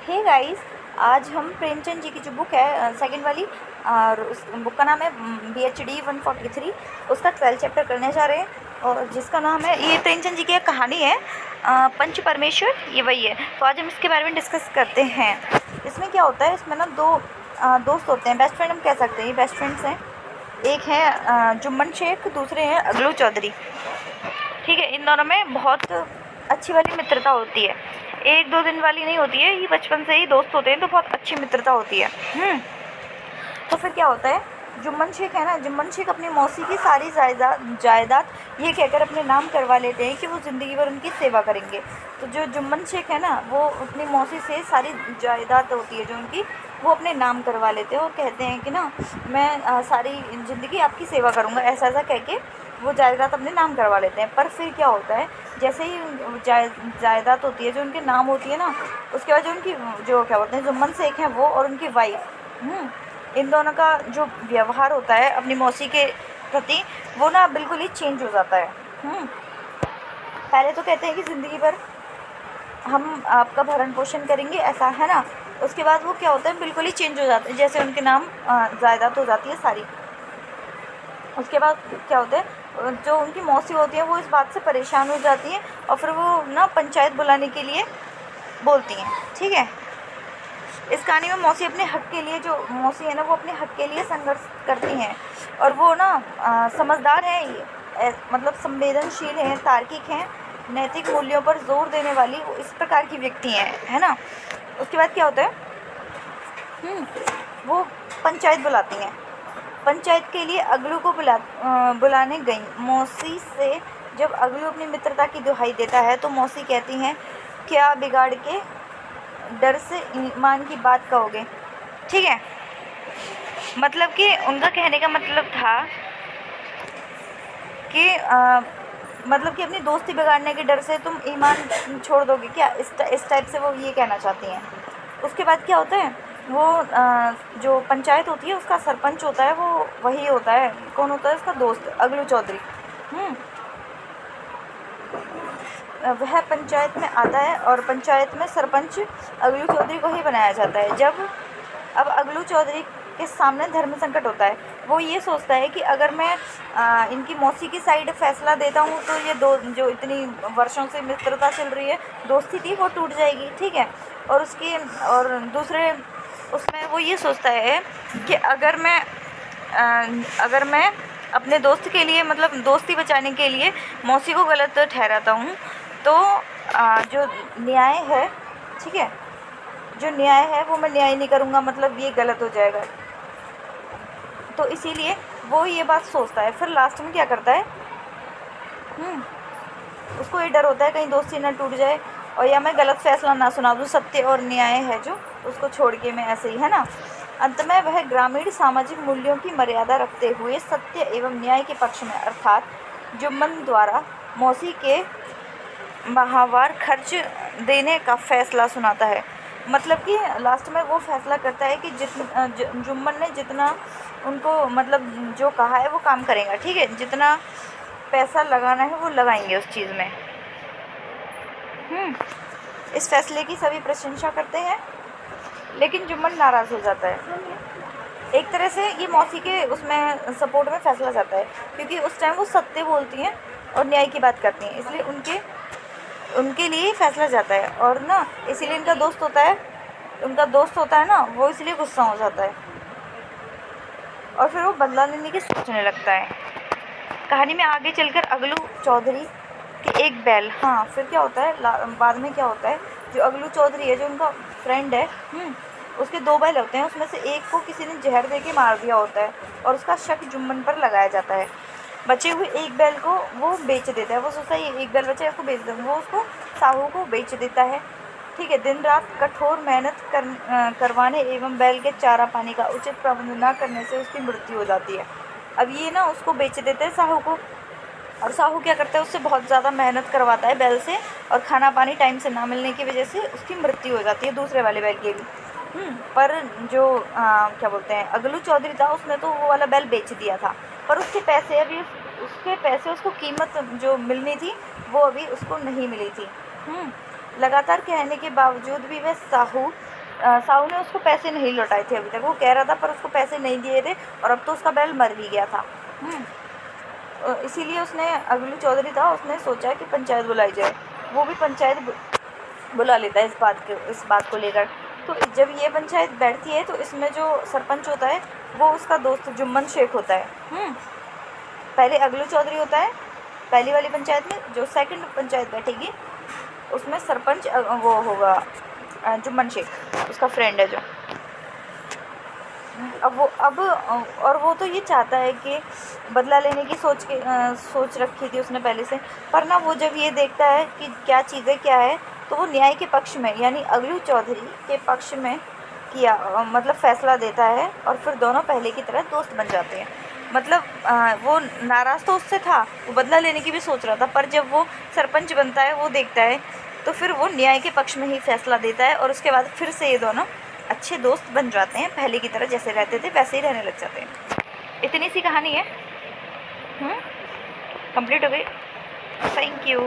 Hey guys, आज हम प्रेमचंद जी की जो बुक है सेकंड वाली, और उस बुक का नाम है BHD 143। उसका 12 चैप्टर करने जा रहे हैं, और जिसका नाम है, ये प्रेमचंद जी की एक कहानी है, पंच परमेश्वर, ये वही है। तो आज हम इसके बारे में डिस्कस करते हैं। इसमें क्या होता है, इसमें ना दो दोस्त होते हैं, बेस्ट फ्रेंड हम कह सकते हैं, ये बेस्ट फ्रेंड्स हैं। एक है जुम्मन शेख, दूसरे हैं अगलू चौधरी। ठीक है, इन दोनों में बहुत अच्छी वाली मित्रता होती है, एक दो दिन वाली नहीं होती है, ये बचपन से ही दोस्त होते हैं, तो बहुत अच्छी मित्रता होती है। तो फिर क्या होता है, जुम्मन शेख है ना, जुम्मन शेख अपनी मौसी की सारी जायदाद ये कहकर अपने नाम करवा लेते हैं कि वो ज़िंदगी भर उनकी सेवा करेंगे। तो जो जुम्मन शेख है ना, वो अपनी मौसी से सारी जायदाद होती है जो उनकी, वो अपने नाम करवा लेते हैं और कहते हैं कि ना, मैं सारी ज़िंदगी आपकी सेवा करूँगा, ऐसा ऐसा कह के वो जायदाद अपने नाम करवा लेते हैं। पर फिर क्या होता है, जैसे ही जायदाद होती है जो उनके नाम होती है ना, उसके बाद जो उनकी जो क्या बोलते हैं जुम्मन शेख हैं वो और उनकी वाइफ, इन दोनों का जो व्यवहार होता है अपनी मौसी के प्रति, वो ना बिल्कुल ही चेंज हो जाता है। पहले तो कहते हैं कि ज़िंदगी भर हम आपका भरण पोषण करेंगे, ऐसा है ना। उसके बाद वो क्या होता है, बिल्कुल ही चेंज हो जाते हैं, जैसे उनके नाम जायदाद हो जाती है सारी। उसके बाद क्या होता है, जो उनकी मौसी होती है वो इस बात से परेशान हो जाती है, और फिर वो ना पंचायत बुलाने के लिए बोलती हैं। ठीक है, इस कहानी में मौसी अपने हक के लिए, जो मौसी है ना, वो अपने हक के लिए संघर्ष करती हैं, और वो ना समझदार हैं, मतलब संवेदनशील हैं, तार्किक हैं, नैतिक मूल्यों पर जोर देने वाली वो इस प्रकार की व्यक्ति हैं, है ना। उसके बाद क्या होता है, वो पंचायत बुलाती हैं। पंचायत के लिए अगलू को बुलाने गई मौसी से। जब अगलू अपनी मित्रता की दुहाई देता है तो मौसी कहती हैं, क्या बिगाड़ के डर से ईमान की बात कहोगे। ठीक है, मतलब कि उनका कहने का मतलब था कि मतलब कि अपनी दोस्ती बिगाड़ने के डर से तुम ईमान छोड़ दोगे क्या, इस टाइप से वो ये कहना चाहती हैं। उसके बाद क्या होता है, वो जो पंचायत होती है उसका सरपंच होता है, वो वही होता है, कौन होता है, उसका दोस्त अगलू चौधरी। वह पंचायत में आता है और पंचायत में सरपंच अगलू चौधरी को ही बनाया जाता है। अब अगलू चौधरी के सामने धर्म संकट होता है। वो ये सोचता है कि अगर मैं इनकी मौसी की साइड फैसला देता हूँ तो ये दो जो इतनी वर्षों से मित्रता चल रही है, दोस्ती थी, वो टूट जाएगी। ठीक है, और दूसरे उसमें वो ये सोचता है कि अगर मैं अपने दोस्त के लिए, मतलब दोस्ती बचाने के लिए मौसी को गलत ठहराता हूँ, तो जो न्याय है, ठीक है, जो न्याय है वो मैं न्याय नहीं करूँगा, मतलब ये गलत हो जाएगा। तो इसीलिए वो ये बात सोचता है। फिर लास्ट में क्या करता है, उसको ये डर होता है कहीं दोस्ती ना टूट जाए, और या मैं गलत फैसला ना सुना दूँ, सत्य और न्याय है जो, उसको छोड़ के मैं ऐसे ही, है ना। अंत में वह ग्रामीण सामाजिक मूल्यों की मर्यादा रखते हुए सत्य एवं न्याय के पक्ष में, अर्थात जुम्मन द्वारा मौसी के माहवार खर्च देने का फैसला सुनाता है। मतलब कि लास्ट में वो फैसला करता है कि जुम्मन ने जितना उनको, मतलब जो कहा है वो काम करेगा। ठीक है, जितना पैसा लगाना है वो लगाएंगे उस चीज़ में। इस फैसले की सभी प्रशंसा करते हैं, लेकिन जुम्मन नाराज़ हो जाता है। एक तरह से ये मौसी के उसमें सपोर्ट में फैसला जाता है, क्योंकि उस टाइम वो सत्य बोलती हैं और न्याय की बात करती हैं, इसलिए उनके लिए ही फैसला जाता है। और ना इसीलिए उनका दोस्त होता है ना, वो इसलिए गुस्सा हो जाता है, और फिर वो बदला लेने की सोचने लगता है। कहानी में आगे चलकर अगलू चौधरी की एक बैल, फिर क्या होता है, बाद में क्या होता है, जो अगलू चौधरी है, जो उनका फ्रेंड है, उसके 2 बैल होते हैं, उसमें से एक को किसी ने जहर दे के मार दिया होता है, और उसका शक जुम्मन पर लगाया जाता है। बचे हुए एक बैल को वो बेच देता है, वो सोचता है ये एक बैल बचा है, उसको बेच दूँगा, वो उसको साहू को बेच देता है। ठीक है, दिन रात कठोर मेहनत करवाने एवं बैल के चारा पानी का उचित प्रबंध न करने से उसकी मृत्यु हो जाती है। अब ये ना उसको बेच देते हैं साहू को, और साहू क्या करता है, उससे बहुत ज़्यादा मेहनत करवाता है बैल से, और खाना पानी टाइम से ना मिलने की वजह से उसकी मृत्यु हो जाती है, दूसरे वाले बैल की भी। पर जो क्या बोलते हैं, अगलू चौधरी था, उसने तो वो वाला बैल बेच दिया था, पर उसके पैसे उसको कीमत जो मिलनी थी वो अभी उसको नहीं मिली थी। लगातार कहने के बावजूद भी वह साहू ने उसको पैसे नहीं लौटाए थे अभी तक। वो कह रहा था पर उसको पैसे नहीं दिए थे, और अब तो उसका बैल मर भी गया था। इसीलिए उसने, अगलू चौधरी था, उसने सोचा कि पंचायत बुलाई जाए। वो भी पंचायत बुला लेता है इस बात को लेकर। तो जब ये पंचायत बैठती है तो इसमें जो सरपंच होता है वो उसका दोस्त जुम्मन शेख होता है। पहले अगलू चौधरी होता है पहली वाली पंचायत में। जो सेकंड पंचायत बैठेगी उसमें सरपंच वो होगा जुम्मन शेख, उसका फ्रेंड है जो। और वो तो ये चाहता है कि बदला लेने की सोच रखी थी उसने पहले से। पर ना वो जब ये देखता है कि क्या चीज़ें क्या है, तो वो न्याय के पक्ष में, यानी अगलू चौधरी के पक्ष में मतलब फैसला देता है, और फिर दोनों पहले की तरह दोस्त बन जाते हैं। मतलब वो नाराज़ तो उससे था, वो बदला लेने की भी सोच रहा था, पर जब वो सरपंच बनता है वो देखता है तो फिर वो न्याय के पक्ष में ही फैसला देता है, और उसके बाद फिर से ये दोनों अच्छे दोस्त बन जाते हैं। पहले की तरह जैसे रहते थे वैसे ही रहने लग जाते हैं। इतनी सी कहानी है। कंप्लीट हो गई। Thank you.